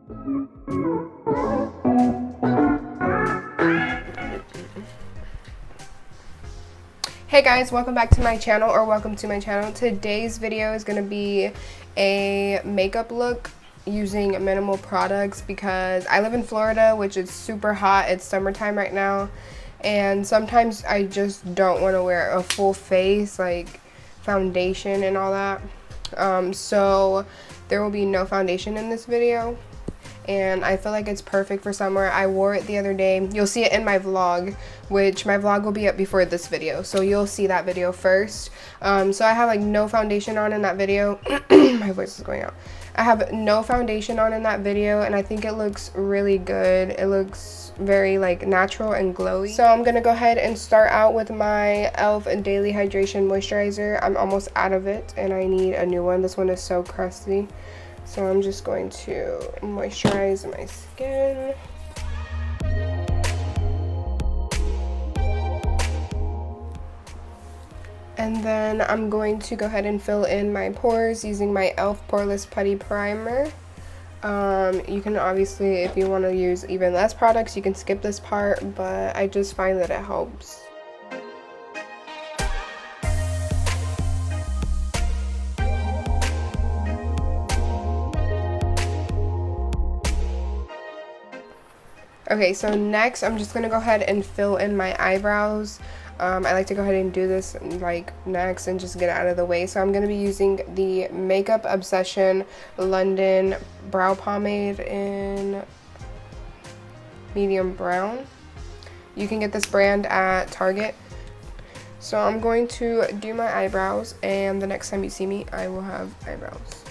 Hey guys, welcome back to my channel, or welcome to my channel. Today's video is going to be a makeup look using minimal products because I live in Florida, which is super hot. It's summertime right now, and sometimes I just don't want to wear a full face, like foundation and all that. So there will be no foundation in this video, and I feel like it's perfect for summer. I wore it the other day. You'll see it in my vlog, which my vlog will be up before this video, so you'll see that video first. So I have like no foundation on in that video. My voice is going out. I have no foundation on in that video, and I think it looks really good. It looks very like natural and glowy. So I'm gonna go ahead and start out with my e.l.f. Daily Hydration Moisturizer. I'm almost out of it and I need a new one. This one is so crusty. So I'm just going to moisturize my skin. And then I'm going to go ahead and fill in my pores using my e.l.f. Poreless Putty Primer. You can obviously, if you want to use even less products, you can skip this part, but I just find that it helps. Okay, so next I'm just gonna go ahead and fill in my eyebrows. I like to go ahead and do this like next and just get it out of the way. So I'm gonna be using the Makeup Obsession London Brow Pomade in medium brown. You can get this brand at Target. So I'm going to do my eyebrows, and the next time you see me, I will have eyebrows.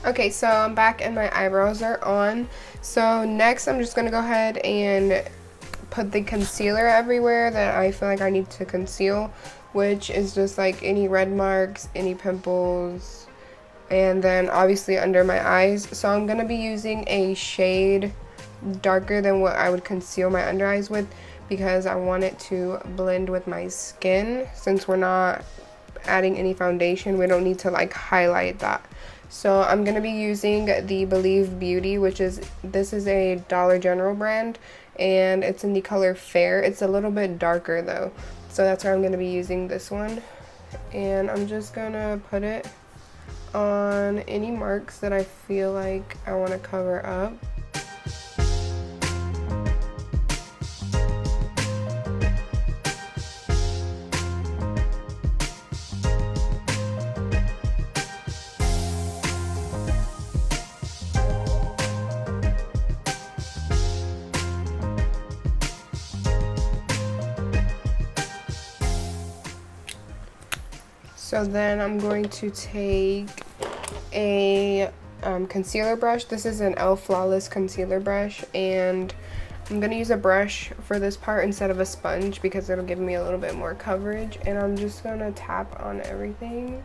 Okay, so I'm back and my eyebrows are on. So next I'm just going to go ahead and put the concealer everywhere that I feel like I need to conceal, which is just like any red marks, any pimples, and then obviously under my eyes. So I'm going to be using a shade darker than what I would conceal my under eyes with because I want it to blend with my skin. Since we're not adding any foundation, we don't need to like highlight that. So I'm going to be using the Believe Beauty, this is a Dollar General brand, and it's in the color Fair. It's a little bit darker though, so that's why I'm going to be using this one. And I'm just going to put it on any marks that I feel like I want to cover up. So then I'm going to take a concealer brush. This is an e.l.f. Flawless Concealer Brush, and I'm going to use a brush for this part instead of a sponge because it'll give me a little bit more coverage, and I'm just going to tap on everything.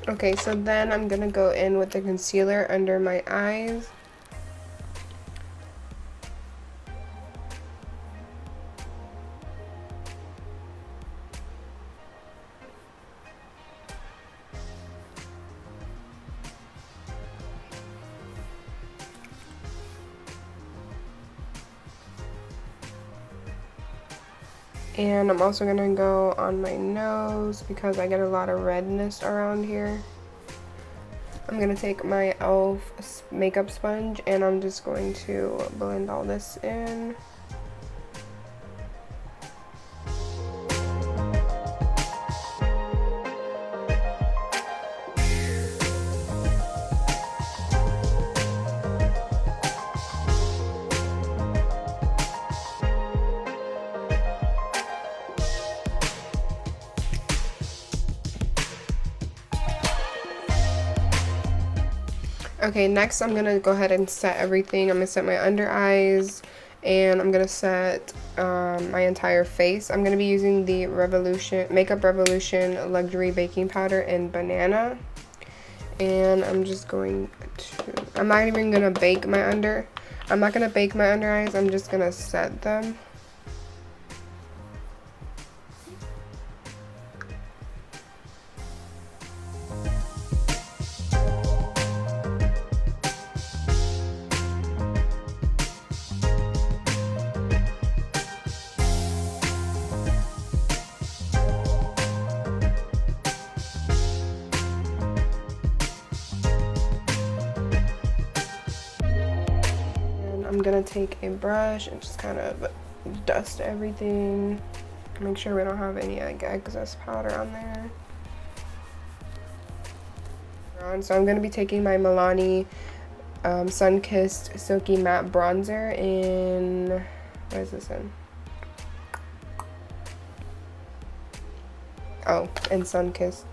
Okay, so then I'm gonna go in with the concealer under my eyes. And I'm also gonna go on my nose because I get a lot of redness around here. I'm gonna take my e.l.f. makeup sponge and I'm just going to blend all this in. Okay, next I'm gonna go ahead and set everything. I'm gonna set my under eyes, and I'm gonna set my entire face. I'm gonna be using the Makeup Revolution Luxury Baking Powder in Banana. And I'm just going to, I'm not even gonna bake my under eyes, I'm just gonna set them. I'm gonna take a brush and just kind of dust everything. Make sure we don't have any like excess powder on there. So I'm gonna be taking my Milani Sun-Kissed Silky Matte Bronzer in, what is this in? Oh, in Sun-Kissed.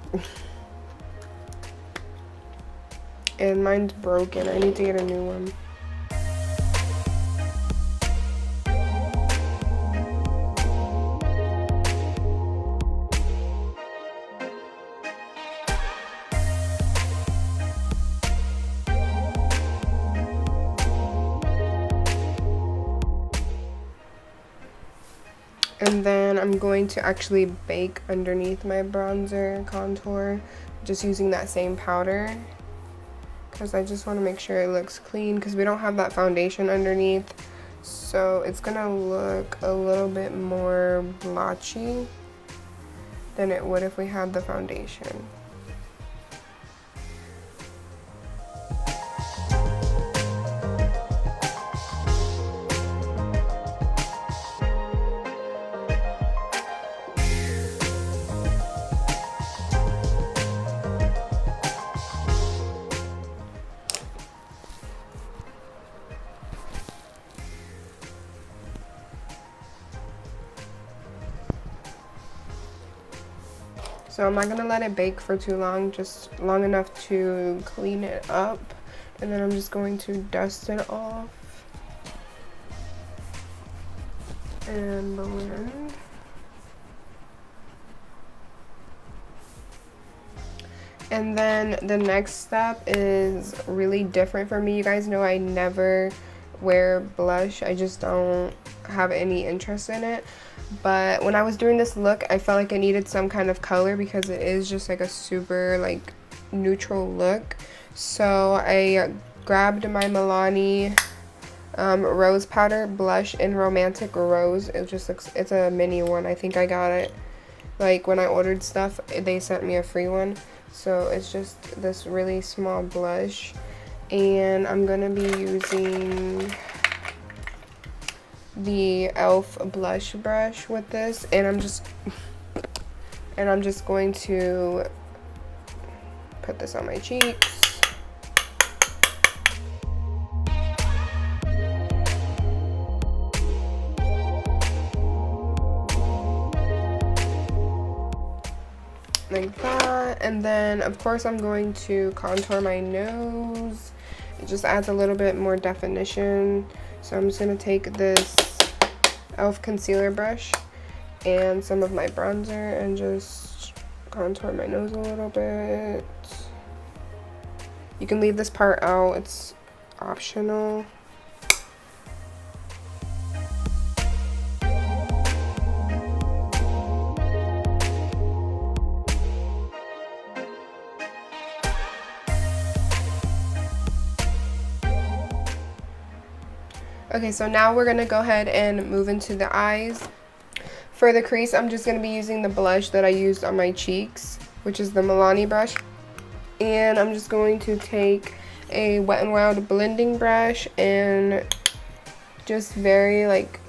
And mine's broken. I need to get a new one. And then I'm going to actually bake underneath my bronzer contour, just using that same powder, because I just want to make sure it looks clean, because we don't have that foundation underneath, so it's gonna look a little bit more blotchy than it would if we had the foundation. So I'm not gonna let it bake for too long, just long enough to clean it up. And then I'm just going to dust it off and blend. And then the next step is really different for me. You guys know I never wear blush. I just don't have any interest in it. But when I was doing this look, I felt like I needed some kind of color because it is just like a super like neutral look. So I grabbed my Milani Rose Powder Blush in Romantic Rose. It just looks, it's a mini one. I think I got it like when I ordered stuff, they sent me a free one. So it's just this really small blush, and I'm gonna be using the e.l.f. blush brush with this, and I'm just going to put this on my cheeks. Like that, and then of course I'm going to contour my nose. It just adds a little bit more definition. So I'm just going to take this e.l.f. concealer brush and some of my bronzer and just contour my nose a little bit. You can leave this part out, it's optional. Okay, so now we're going to go ahead and move into the eyes. For the crease, I'm just going to be using the blush that I used on my cheeks, which is the Milani brush. And I'm just going to take a Wet n Wild blending brush and just very like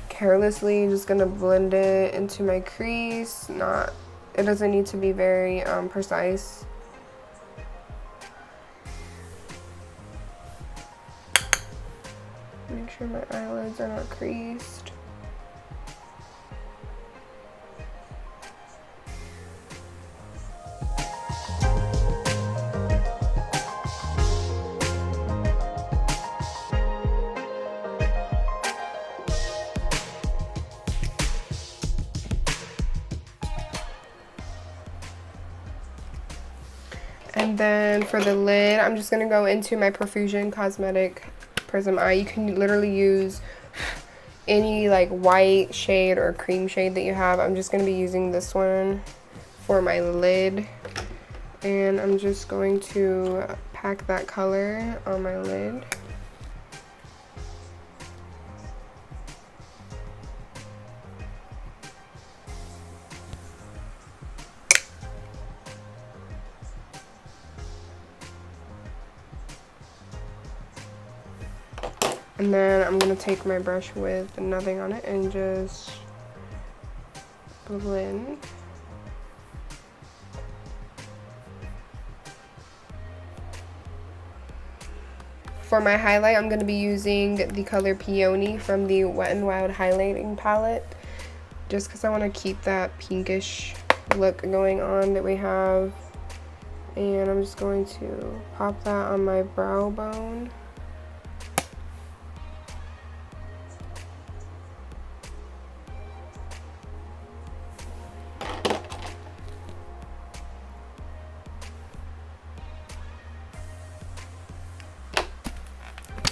carelessly just going to blend it into my crease. It doesn't need to be very precise. Make sure my eyelids are not creased. And then for the lid, I'm just going to go into my Profusion Cosmetic Prism Eye. You can literally use any like white shade or cream shade that you have. I'm just going to be using this one for my lid. And I'm just going to pack that color on my lid. And then I'm going to take my brush with nothing on it and just blend. For my highlight, I'm going to be using the color Peony from the Wet n Wild highlighting palette, just because I want to keep that pinkish look going on that we have. And I'm just going to pop that on my brow bone.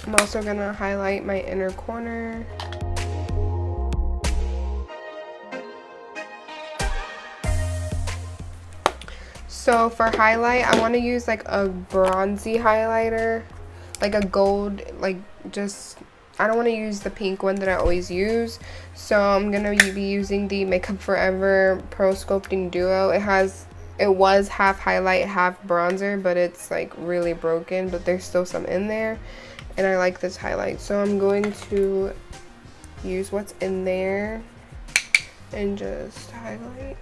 I'm also going to highlight my inner corner. So for highlight, I want to use like a bronzy highlighter, like a gold, like just, I don't want to use the pink one that I always use. So I'm going to be using the Makeup Forever Pro Sculpting Duo. It was half highlight, half bronzer, but it's like really broken, but there's still some in there. And I like this highlight, so I'm going to use what's in there and just highlight.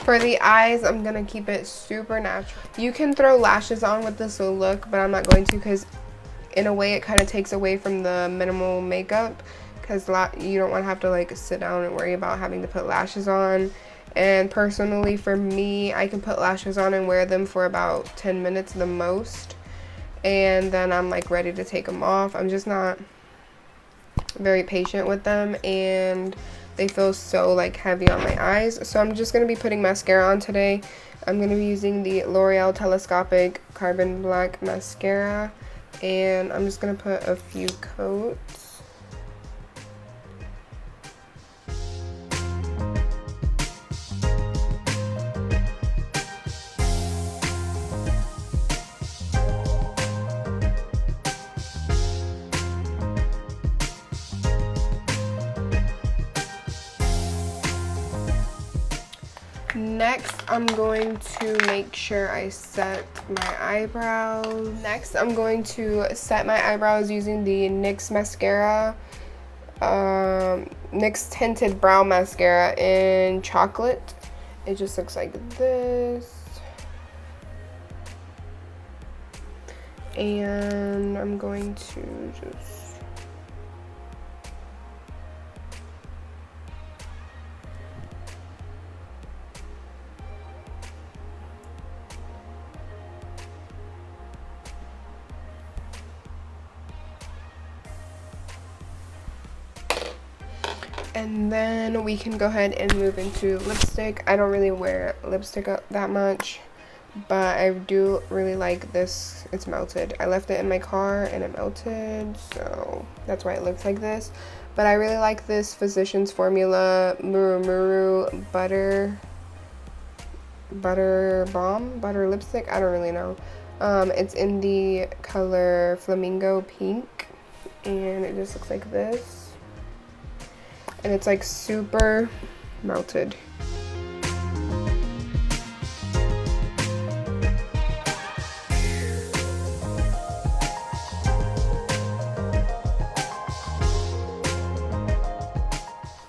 For the eyes, I'm going to keep it super natural. You can throw lashes on with this look, but I'm not going to because in a way it kind of takes away from the minimal makeup, because you don't want to have to like sit down and worry about having to put lashes on. And personally for me, I can put lashes on and wear them for about 10 minutes the most. And then I'm like ready to take them off. I'm just not very patient with them, and they feel so like heavy on my eyes. So I'm just going to be putting mascara on today. I'm going to be using the L'Oreal Telescopic Carbon Black Mascara, and I'm just going to put a few coats. Next, I'm going to make sure I set my eyebrows. Next, I'm going to set my eyebrows using the NYX mascara, NYX Tinted Brow Mascara in Chocolate. It just looks like this. And I'm going to just and then we can go ahead and move into lipstick. I don't really wear lipstick that much, but I do really like this. It's melted. I left it in my car and it melted, so that's why it looks like this. But I really like this Physicians Formula Muru Muru Butter Bomb Butter Lipstick. I don't really know. It's in the color Flamingo Pink, and it just looks like this. And it's like super melted.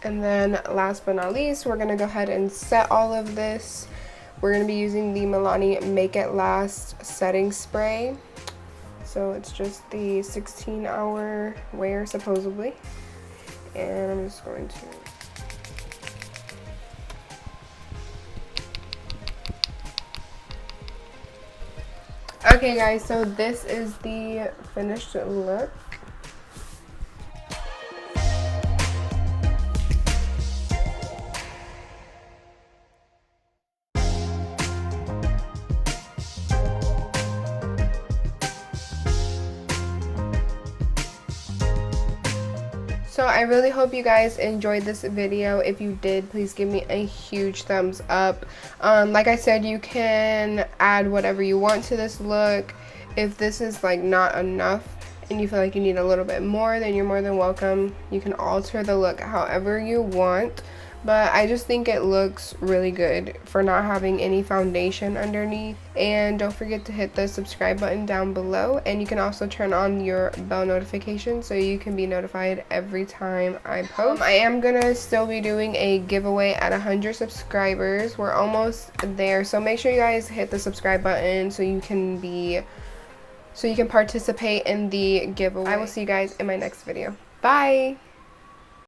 And then last but not least, we're going to go ahead and set all of this. We're going to be using the Milani Make It Last setting spray. So it's just the 16-hour wear supposedly. And I'm just going to Okay guys, so this is the finished look. So I really hope you guys enjoyed this video. If you did, please give me a huge thumbs up. Like I said, you can add whatever you want to this look. If this is like not enough and you feel like you need a little bit more, then you're more than welcome. You can alter the look however you want. But I just think it looks really good for not having any foundation underneath. And don't forget to hit the subscribe button down below, and you can also turn on your bell notification so you can be notified every time I post. I am gonna still be doing a giveaway at 100 subscribers. We're almost there, so make sure you guys hit the subscribe button so you can participate in the giveaway. I will see you guys in my next video. Bye.